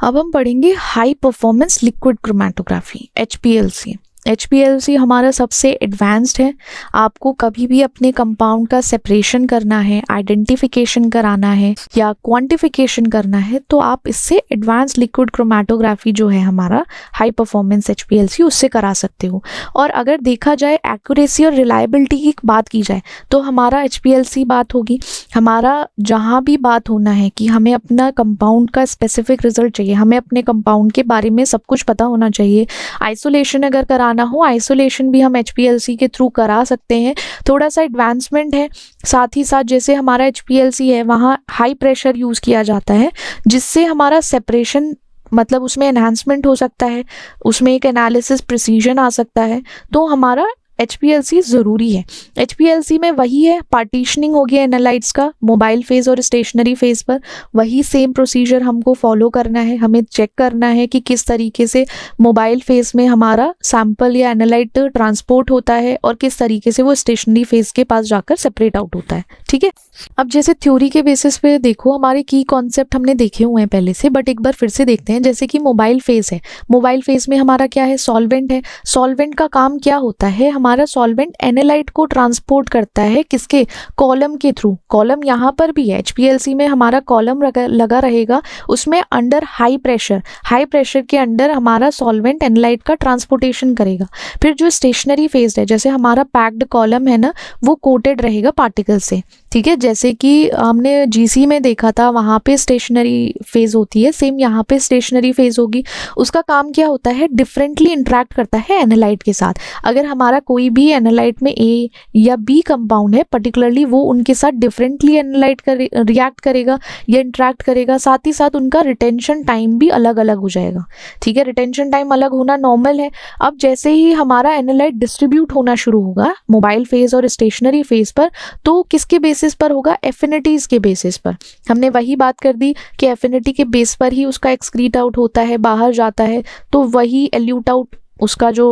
अब हम पढ़ेंगे high performance liquid chromatography HPLC। HPLC हमारा सबसे एडवांस्ड है। आपको कभी भी अपने कंपाउंड का सेपरेशन करना है, आइडेंटिफिकेशन कराना है या क्वांटिफिकेशन करना है तो आप इससे एडवांस लिक्विड क्रोमेटोग्राफी जो है हमारा हाई परफॉर्मेंस HPLC उससे करा सकते हो। और अगर देखा जाए एक्यूरेसी और रिलायबिलिटी की बात की जाए तो हमारा HPLC बात होगी। हमारा जहाँ भी बात होना है कि हमें अपना कंपाउंड का स्पेसिफिक रिजल्ट चाहिए, हमें अपने कंपाउंड के बारे में सब कुछ पता होना चाहिए। आइसोलेशन अगर कराना हो, आइसोलेशन भी हम HPLC के थ्रू करा सकते हैं। थोड़ा सा एडवांसमेंट है। साथ ही साथ जैसे हमारा HPLC है वहाँ हाई प्रेशर यूज़ किया जाता है जिससे हमारा सेपरेशन मतलब उसमें एनहांसमेंट हो सकता है, उसमें एक एनालिसिस प्रिसीजन आ सकता है। तो हमारा HPLC ज़रूरी है। HPLC में वही है, पार्टीशनिंग हो गया एनालाइट्स का मोबाइल फेज और स्टेशनरी फेज पर। वही सेम प्रोसीजर हमको फॉलो करना है। हमें चेक करना है कि किस तरीके से मोबाइल फेज में हमारा सैंपल या एनालाइट ट्रांसपोर्ट होता है और किस तरीके से वो स्टेशनरी फेज के पास जाकर सेपरेट आउट होता है। ठीक है, अब जैसे थ्योरी के बेसिस पे देखो, हमारे की कॉन्सेप्ट हमने देखे हुए हैं पहले से, बट एक बार फिर से देखते हैं। जैसे कि मोबाइल फेज है, मोबाइल फेज में हमारा क्या है, सॉल्वेंट है। सॉल्वेंट का काम क्या होता है, हमारा सॉल्वेंट एनालाइट को ट्रांसपोर्ट करता है किसके, कॉलम के थ्रू। कॉलम यहाँ पर भी है, HPLC में हमारा कॉलम लगा रहेगा, उसमें अंडर हाई प्रेशर के अंडर हमारा सॉल्वेंट एनालाइट का ट्रांसपोर्टेशन करेगा। फिर जो स्टेशनरी फेज है, जैसे हमारा पैक्ड कॉलम है ना, वो कोटेड रहेगा पार्टिकल से। ठीक है, जैसे कि हमने GC में देखा था, वहाँ पे स्टेशनरी फेज होती है, सेम यहाँ पे स्टेशनरी फेज होगी। उसका काम क्या होता है, डिफरेंटली इंटरेक्ट करता है एनालाइट के साथ। अगर हमारा कोई भी एनालाइट में A या B कंपाउंड है पर्टिकुलरली, वो उनके साथ डिफरेंटली एनालाइट रिएक्ट करेगा या इंटरेक्ट करेगा। साथ ही साथ उनका रिटेंशन टाइम भी अलग अलग हो जाएगा। ठीक है, रिटेंशन टाइम अलग होना नॉर्मल है। अब जैसे ही हमारा एनालाइट डिस्ट्रीब्यूट होना शुरू होगा मोबाइल फेज और स्टेशनरी फेज पर, तो किसके बेसिस पर होगा, एफिनिटीज के बेसिस पर। हमने वही बात कर दी कि एफिनिटी के बेस पर ही उसका एक्सक्रीट आउट होता है, बाहर जाता है। तो वही एल्यूट आउट, उसका जो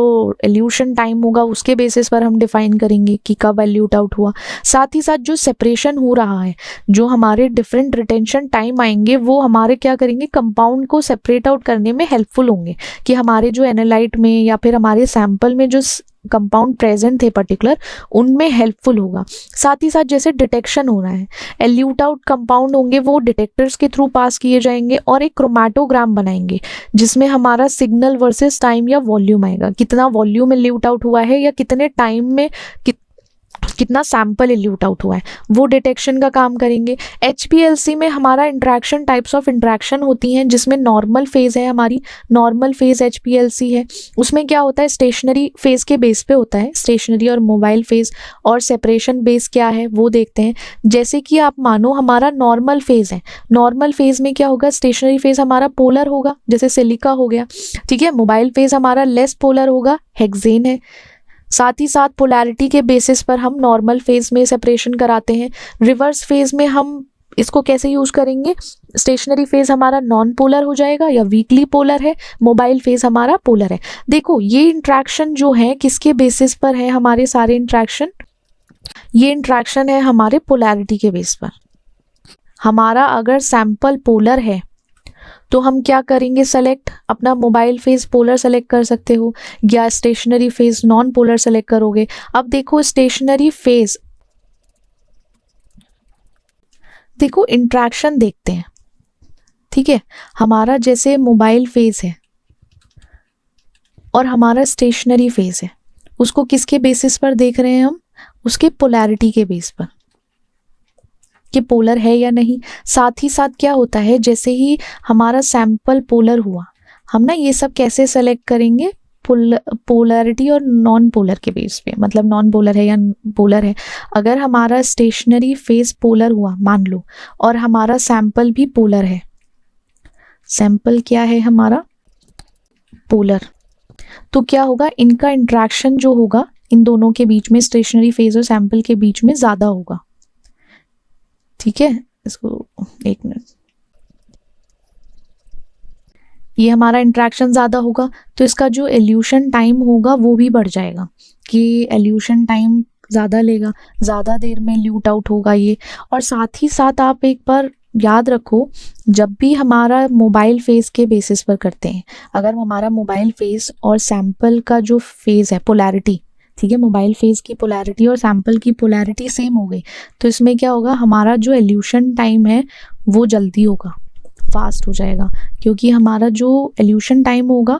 एल्यूशन टाइम होगा उसके बेसिस पर हम डिफाइन करेंगे कि कब एल्यूट आउट हुआ। साथ ही साथ जो सेपरेशन हो रहा है, जो हमारे डिफरेंट रिटेंशन टाइम आएंगे, वो हमारे क्या करेंगे, कंपाउंड को सेपरेट आउट करने में हेल्पफुल होंगे कि हमारे जो एनालाइट में या फिर हमारे सैंपल में जो कंपाउंड प्रेजेंट थे पर्टिकुलर, उनमें हेल्पफुल होगा। साथ ही साथ जैसे डिटेक्शन हो रहा है, एल्यूट आउट कंपाउंड होंगे, वो डिटेक्टर्स के थ्रू पास किए जाएंगे और एक क्रोमेटोग्राम बनाएंगे जिसमें हमारा सिग्नल वर्सेस टाइम या वॉल्यूम आएगा, कितना वॉल्यूम एल्यूट आउट हुआ है या कितने टाइम में कितना सैंपल एल्यूट आउट हुआ है, वो डिटेक्शन का काम करेंगे। HPLC में हमारा इंट्रैक्शन, टाइप्स ऑफ इंट्रैक्शन होती हैं, जिसमें नॉर्मल फेज है, हमारी नॉर्मल फेज HPLC है। उसमें क्या होता है, स्टेशनरी फेज के बेस पे होता है, स्टेशनरी और मोबाइल फेज। और सेपरेशन बेस क्या है वो देखते हैं। जैसे कि आप मानो हमारा नॉर्मल फेज है, नॉर्मल फेज में क्या होगा, स्टेशनरी फेज हमारा पोलर होगा, जैसे सिलिका हो गया। ठीक है, मोबाइल फेज हमारा लेस पोलर होगा, हेक्सेन है। साथ ही साथ पोलैरिटी के बेसिस पर हम नॉर्मल फेज में सेपरेशन कराते हैं। रिवर्स फेज में हम इसको कैसे यूज करेंगे, स्टेशनरी फेज हमारा नॉन पोलर हो जाएगा या वीकली पोलर है, मोबाइल फेज हमारा पोलर है। देखो ये इंट्रैक्शन जो है किसके बेसिस पर है, हमारे सारे इंट्रैक्शन, ये इंट्रैक्शन है हमारे पोलैरिटी के बेस पर। हमारा अगर सैंपल पोलर है तो हम क्या करेंगे, सेलेक्ट अपना मोबाइल फेज पोलर सेलेक्ट कर सकते हो या stationary phase non polar select करोगे। अब देखो स्टेशनरी फेज, देखो इंट्रैक्शन देखते हैं। ठीक है, हमारा जैसे मोबाइल फेज है और हमारा स्टेशनरी फेज है, उसको किसके बेसिस पर देख रहे हैं हम, उसके पोलैरिटी के बेस पर कि पोलर है या नहीं। साथ ही साथ क्या होता है, जैसे ही हमारा सैंपल पोलर हुआ, हम ना ये सब कैसे सेलेक्ट करेंगे, पोलैरिटी और नॉन पोलर के बेस पे, मतलब नॉन पोलर है या पोलर है। अगर हमारा स्टेशनरी फेज पोलर हुआ मान लो और हमारा सैंपल भी पोलर है, सैंपल क्या है हमारा पोलर, तो क्या होगा, इनका इंट्रैक्शन जो होगा इन दोनों के बीच में, स्टेशनरी फेज और सैंपल के बीच में ज़्यादा होगा। ठीक है, इसको एक मिनट, ये हमारा इंट्रैक्शन ज़्यादा होगा तो इसका जो एल्यूशन टाइम होगा वो भी बढ़ जाएगा, कि एल्यूशन टाइम ज़्यादा लेगा, ज़्यादा देर में एल्यूट आउट होगा ये। और साथ ही साथ आप एक बार याद रखो, जब भी हमारा मोबाइल फेस के बेसिस पर करते हैं, अगर हमारा मोबाइल फेस और सैंपल का जो फेस है पोलैरिटी, ठीक है, मोबाइल फेस की पोलैरिटी और सैंपल की पोलैरिटी सेम हो गई, तो इसमें क्या होगा, हमारा जो एल्यूशन टाइम है वो जल्दी होगा, फास्ट हो जाएगा, क्योंकि हमारा जो एल्यूशन टाइम होगा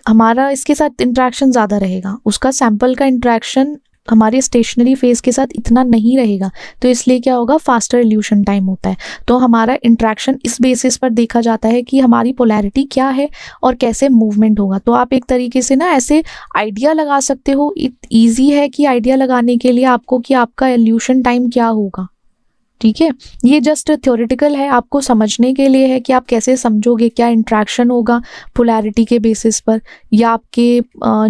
हमारा इसके साथ इंटरेक्शन ज़्यादा रहेगा, उसका सैंपल का इंटरेक्शन हमारे स्टेशनरी फेस के साथ इतना नहीं रहेगा, तो इसलिए क्या होगा, फास्टर इल्यूशन टाइम होता है। तो हमारा इंटरेक्शन इस बेसिस पर देखा जाता है कि हमारी पोलैरिटी क्या है और कैसे मूवमेंट होगा। तो आप एक तरीके से ना ऐसे आइडिया लगा सकते हो, ईजी है कि आइडिया लगाने के लिए आपको कि आपका इल्यूशन टाइम क्या होगा, ठीक है। ये जस्ट थ्योरेटिकल है, आपको समझने के लिए है कि आप कैसे समझोगे क्या इंट्रैक्शन होगा पोलैरिटी के बेसिस पर, या आपके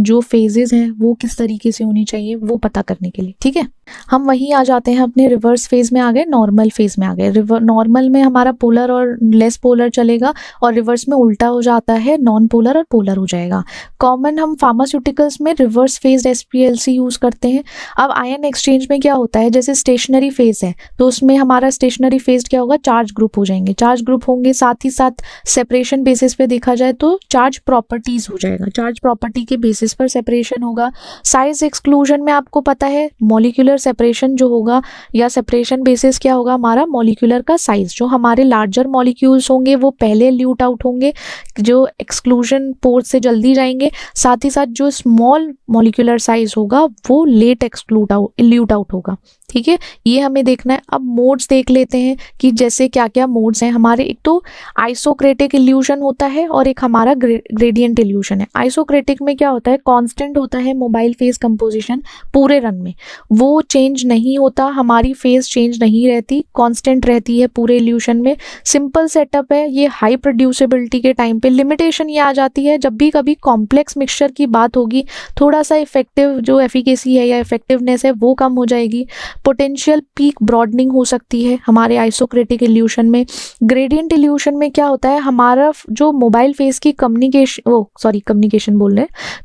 जो फेजेस हैं वो किस तरीके से होनी चाहिए वो पता करने के लिए, ठीक है। हम वहीं आ जाते हैं, अपने रिवर्स फेज में आ गए, नॉर्मल फेज में आ गए। नॉर्मल में हमारा पोलर और लेस पोलर चलेगा, और रिवर्स में उल्टा हो जाता है, नॉन पोलर और पोलर हो जाएगा। कॉमन हम फार्मास्यूटिकल्स में रिवर्स फेज SPLC यूज करते हैं। अब आयन एक्सचेंज में क्या होता है, जैसे स्टेशनरी फेज है तो उसमें हमारा स्टेशनरी फेज क्या होगा, चार्ज ग्रुप हो जाएंगे, चार्ज ग्रुप होंगे, साथ ही साथ सेपरेशन बेसिस पे देखा जाए तो चार्ज प्रॉपर्टीज हो जाएगा, चार्ज प्रॉपर्टी के बेसिस पर सेपरेशन होगा। साइज एक्सक्लूजन में आपको पता है मॉलिक्यूलर सेपरेशन जो होगा, या सेपरेशन बेसिस क्या होगा, हमारा मॉलिक्यूलर का साइज, जो हमारे लार्जर मॉलिक्यूल्स होंगे वो पहले ल्यूट आउट होंगे, जो एक्सक्लूजन पोर्ट से जल्दी जाएंगे, साथ ही साथ जो स्मॉल मॉलिक्यूलर साइज होगा वो लेट ल्यूट आउट होगा, ठीक है। ये हमें देखना है। अब मोड्स देख लेते हैं कि जैसे क्या क्या मोड्स हैं हमारे। एक तो आइसोक्रेटिक इल्यूशन होता है और एक हमारा ग्रेडियंट इल्यूशन है। आइसोक्रेटिक में क्या होता है, कांस्टेंट होता है मोबाइल फेस कंपोजिशन पूरे रन में, वो चेंज नहीं होता, हमारी फेस चेंज नहीं रहती, कांस्टेंट रहती है पूरे इल्यूशन में। सिंपल सेटअप है ये, हाई प्रोड्यूसिबिलिटी के टाइम पे लिमिटेशन ये आ जाती है, जब भी कभी कॉम्प्लेक्स मिक्सचर की बात होगी थोड़ा सा इफेक्टिव जो एफिकेसी है या इफेक्टिवनेस है वो कम हो जाएगी। पोटेंशियल पीक ब्रॉडनिंग हो सकती है हमारे आइसोक्रेटिक इल्यूशन में। ग्रेडियंट इल्यूशन में क्या होता है, हमारा जो मोबाइल फेस की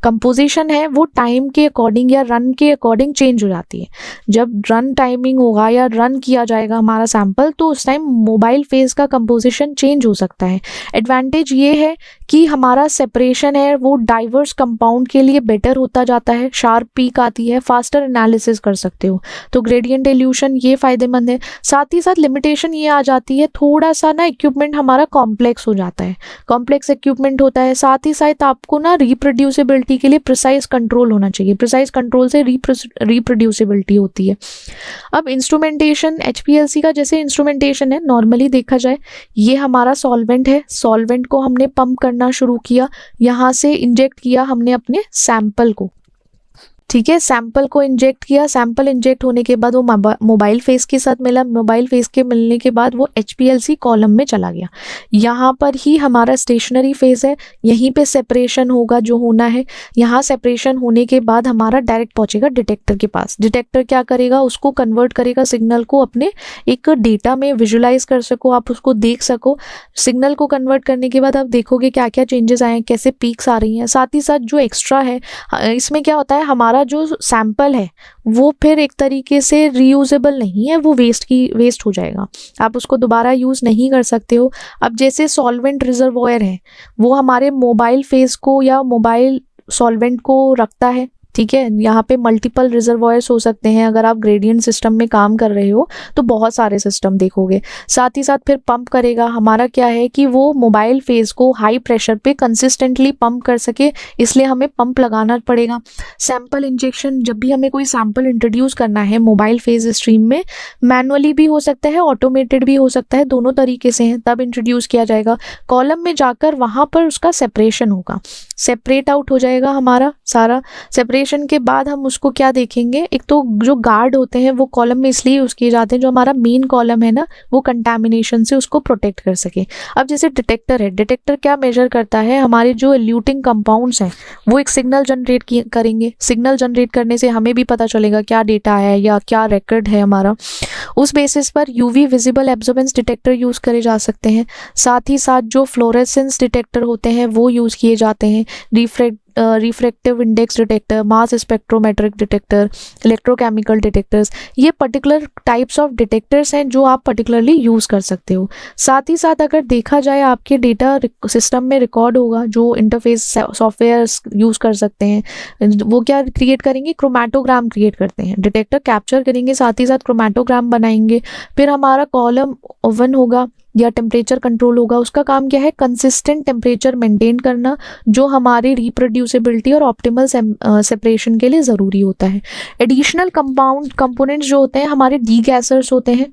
कंपोजिशन है वो टाइम के अकॉर्डिंग या रन के अकॉर्डिंग चेंज हो जाती है। जब रन टाइमिंग होगा या रन किया जाएगा हमारा सैंपल, तो उस टाइम मोबाइल फेस का कंपोजिशन चेंज हो सकता है। एडवांटेज ये है कि हमारा सेपरेशन है वो डाइवर्स कंपाउंड के लिए बेटर होता जाता है, शार्प पीक आती है, फास्टर एनालिसिस कर सकते हो, तो ग्रेडियंट इल्यूशन ये फायदेमंद है। साथ ही साथ लिमिटेशन ये आ जाती है, थोड़ा सा ना इक्विपमेंट हमारा कॉम्प्लेक्स हो जाता है, कॉम्प्लेक्स इक्विपमेंट होता है। साथ ही साथ आपको ना रिप्रोड्यूसिबिलिटी के लिए प्रिसाइज कंट्रोल होना चाहिए, प्रिसाइज कंट्रोल से रिप्रोड्यूसिबिलिटी होती है। अब इंस्ट्रूमेंटेशन HPLC का जैसे इंस्ट्रूमेंटेशन है नॉर्मली देखा जाए, ये हमारा सॉल्वेंट है, सॉल्वेंट को हमने पंप करना शुरू किया, यहाँ से इंजेक्ट किया हमने अपने सैंपल को, ठीक है, सैंपल को इंजेक्ट किया, सैंपल इंजेक्ट होने के बाद वो मोबाइल फेस के साथ मिला, मोबाइल फेस के मिलने के बाद वो HPLC कॉलम में चला गया। यहाँ पर ही हमारा स्टेशनरी फेस है, यहीं पे सेपरेशन होगा जो होना है। यहाँ सेपरेशन होने के बाद हमारा डायरेक्ट पहुंचेगा डिटेक्टर के पास। डिटेक्टर क्या करेगा, उसको कन्वर्ट करेगा सिग्नल को अपने एक डेटा में, विजुलाइज कर सको आप, उसको देख सको। सिग्नल को कन्वर्ट करने के बाद आप देखोगे क्या क्या चेंजेस आए हैं, कैसे पीक्स आ रही हैं। साथ ही साथ जो एक्स्ट्रा है इसमें क्या होता है, हमारा जो सैंपल है वो फिर एक तरीके से रीयूजेबल नहीं है, वो वेस्ट हो जाएगा, आप उसको दोबारा यूज नहीं कर सकते हो। अब जैसे सॉल्वेंट रिजर्वॉयर है वो हमारे मोबाइल फेस को या मोबाइल सॉल्वेंट को रखता है, ठीक है। यहाँ पे मल्टीपल रिजर्वॉयर्स हो सकते हैं, अगर आप ग्रेडियंट सिस्टम में काम कर रहे हो तो बहुत सारे सिस्टम देखोगे। साथ ही साथ फिर पंप करेगा, हमारा क्या है कि वो मोबाइल फेस को हाई प्रेशर पे कंसिस्टेंटली पंप कर सके, इसलिए हमें पंप लगाना पड़ेगा। सैंपल इंजेक्शन, जब भी हमें कोई सैंपल इंट्रोड्यूस करना है मोबाइल फेस स्ट्रीम में, मैनुअली भी हो सकता है, ऑटोमेटेड भी हो सकता है, दोनों तरीके से हैं, तब इंट्रोड्यूस किया जाएगा। कॉलम में जाकर वहाँ पर उसका सेपरेशन होगा, सेपरेट आउट हो जाएगा हमारा सारा। सेपरेशन के बाद हम उसको क्या देखेंगे, एक तो जो गार्ड होते हैं वो कॉलम में इसलिए यूज किए जाते हैं, जो हमारा मेन कॉलम है ना वो कंटामिनेशन से उसको प्रोटेक्ट कर सके। अब जैसे डिटेक्टर है, डिटेक्टर क्या मेजर करता है, हमारे जो इल्यूटिंग कंपाउंड्स हैं वो एक सिग्नल जनरेट करेंगे। सिग्नल जनरेट करने से हमें भी पता चलेगा क्या डेटा है या क्या रिकॉर्ड है हमारा। उस बेसिस पर UV visible absorbance detector use करे जा सकते हैं। साथ ही साथ जो फ्लोरेसेंस डिटेक्टर होते हैं वो यूज किए जाते हैं। Refractive index detector, mass spectrometric detector, electrochemical detectors, ये पर्टिकुलर टाइप्स ऑफ डिटेक्टर्स हैं जो आप पर्टिकुलरली यूज़ कर सकते हो। साथ ही साथ अगर देखा जाए आपके डेटा सिस्टम में रिकॉर्ड होगा, जो इंटरफेस सॉफ्टवेयर यूज़ कर सकते हैं, वो क्या क्रिएट करेंगे, क्रोमैटोग्राम क्रिएट करते हैं, डिटेक्टर कैप्चर करेंगे, साथ ही साथ क्रोमैटोग्राम बनाएंगे। फिर हमारा कॉलम ओवन होगा या टेम्परेचर कंट्रोल होगा, उसका काम क्या है, कंसिस्टेंट टेम्परेचर मेंटेन करना, जो हमारी रिप्रोड्यूसिबिलिटी और ऑप्टिमल सेपरेशन के लिए ज़रूरी होता है। एडिशनल कंपोनेंट्स जो होते हैं हमारे डीगैसर्स होते हैं,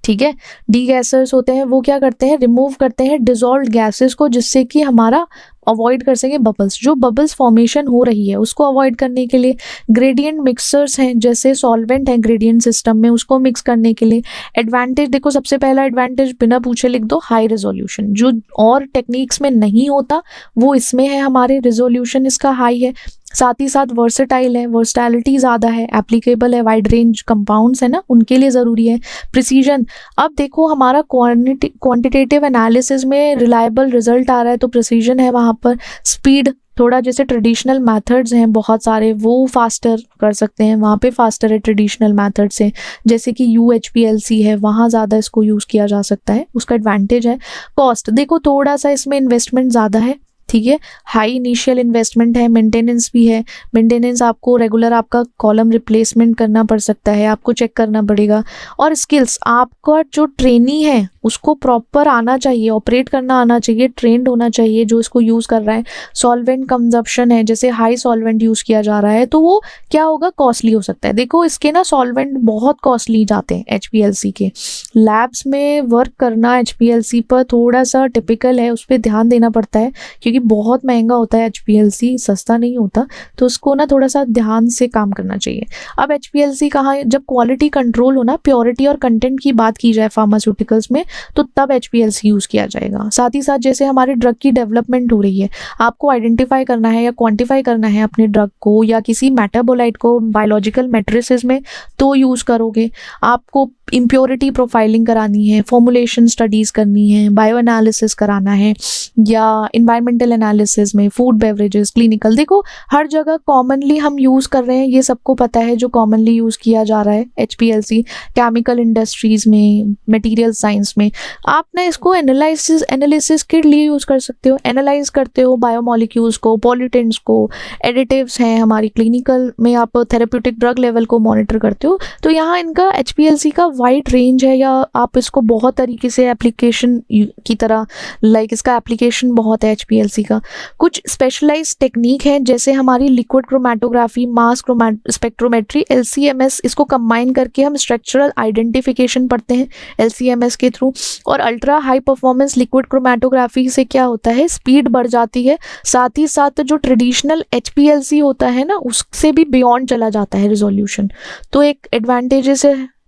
ठीक है, डीगैसर्स होते हैं, वो क्या करते हैं, रिमूव करते हैं डिजॉल्व्ड गैसेस को, जिससे कि हमारा अवॉइड कर सकें बबल्स, जो बबल्स फॉर्मेशन हो रही है उसको अवॉइड करने के लिए। ग्रेडियंट मिक्सर्स हैं, जैसे सॉल्वेंट है ग्रेडियंट सिस्टम में, उसको मिक्स करने के लिए। एडवांटेज देखो, सबसे पहला एडवांटेज बिना पूछे लिख दो, हाई रेजोल्यूशन, जो और टेक्निक्स में नहीं होता वो इसमें है, हमारे रेजोल्यूशन इसका हाई है। साथ ही साथ वर्सेटाइल है, वर्सटैलिटी ज़्यादा है, एप्लीकेबल है, वाइड रेंज कंपाउंड्स है ना, उनके लिए ज़रूरी है। प्रिसीजन, अब देखो हमारा क्वांटिटेटिव एनालिसिस में रिलायबल रिजल्ट आ रहा है तो प्रिसीजन है वहाँ पर। स्पीड, थोड़ा जैसे ट्रेडिशनल मेथड्स हैं बहुत सारे, वो फास्टर कर सकते हैं, वहाँ पे फास्टर है ट्रेडिशनल मेथड से, जैसे कि UHPLC है, वहाँ ज़्यादा इसको यूज़ किया जा सकता है, उसका एडवांटेज है। कॉस्ट देखो, थोड़ा सा इसमें इन्वेस्टमेंट ज़्यादा है, ठीक है, हाई इनिशियल इन्वेस्टमेंट है, मेंटेनेंस भी है, मेंटेनेंस आपको रेगुलर आपका कॉलम रिप्लेसमेंट करना पड़ सकता है, आपको चेक करना पड़ेगा। और स्किल्स, आपका जो ट्रेनी है उसको प्रॉपर आना चाहिए, ऑपरेट करना आना चाहिए, ट्रेंड होना चाहिए जो इसको यूज़ कर रहा है। सॉल्वेंट कंजप्शन है, जैसे हाई सॉल्वेंट यूज़ किया जा रहा है तो वो क्या होगा, कॉस्टली हो सकता है। देखो इसके ना सॉल्वेंट बहुत कॉस्टली जाते हैं HPLC के, लैब्स में वर्क करना HPLC पर थोड़ा सा टिपिकल है, उस पर ध्यान देना पड़ता है क्योंकि बहुत महंगा होता है HPLC, सस्ता नहीं होता, तो उसको ना थोड़ा सा ध्यान से काम करना चाहिए। अब HPLC कहाँ, जब क्वालिटी कंट्रोल हो ना, प्योरिटी और कंटेंट की बात की जाए फार्मास्यूटिकल्स में, तो तब HPLC यूज़ किया जाएगा। साथ ही साथ जैसे हमारे ड्रग की डेवलपमेंट हो रही है, आपको आइडेंटिफाई करना है या क्वांटिफाई करना है अपने ड्रग को या किसी मेटाबोलाइट को बायोलॉजिकल मैट्रिसेस में, तो यूज़ करोगे। आपको इम्प्योरिटी प्रोफाइलिंग करानी है, फॉर्मुलेशन स्टडीज़ करनी है, बायो एनालिसिस कराना है, या इन्वायरमेंटल एनालिसिस में, फूड बेवरेजेस, क्लिनिकल, देखो हर जगह कॉमनली हम यूज़ कर रहे हैं, ये सबको पता है जो कॉमनली यूज़ किया जा रहा है HPLC। केमिकल इंडस्ट्रीज़ में, मटेरियल साइंस में, आप ना इसको एनालिसिस के लिए यूज़ कर सकते हो, एनालाइज करते हो बायोमोलिक्यूल्स को, पॉल्यूटेंट्स को, एडिटिव्स हैं हमारी, क्लिनिकल में आप थेरेप्यूटिक ड्रग लेवल को मॉनिटर करते हो। तो यहाँ इनका HPLC का वाइड रेंज है, या आप इसको बहुत तरीके से एप्लीकेशन की तरह, लाइक इसका एप्लीकेशन बहुत है HPLC का। कुछ स्पेशलाइज्ड टेक्निक है, जैसे हमारी liquid chromatography, mass spectrometry, LCMS, इसको कंबाइन करके हम स्ट्रक्चरल आइडेंटिफिकेशन पढ़ते हैं LCMS के थ्रू। और ultra high performance liquid chromatography से क्या होता है, स्पीड बढ़ जाती है, साथ ही साथ जो ट्रेडिशनल HPLC होता है ना, उससे भी बियॉन्ड चला जाता है रिजोल्यूशन, तो एक एडवांटेजेस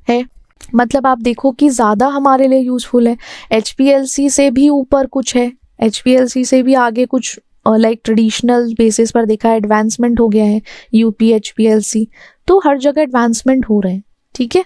है। मतलब आप देखो कि ज़्यादा हमारे लिए यूज़फुल है, HPLC से भी ऊपर कुछ है, HPLC से भी आगे कुछ, लाइक ट्रेडिशनल बेसिस पर देखा एडवांसमेंट हो गया है UP HPLC, तो हर जगह एडवांसमेंट हो रहे हैं, ठीक है।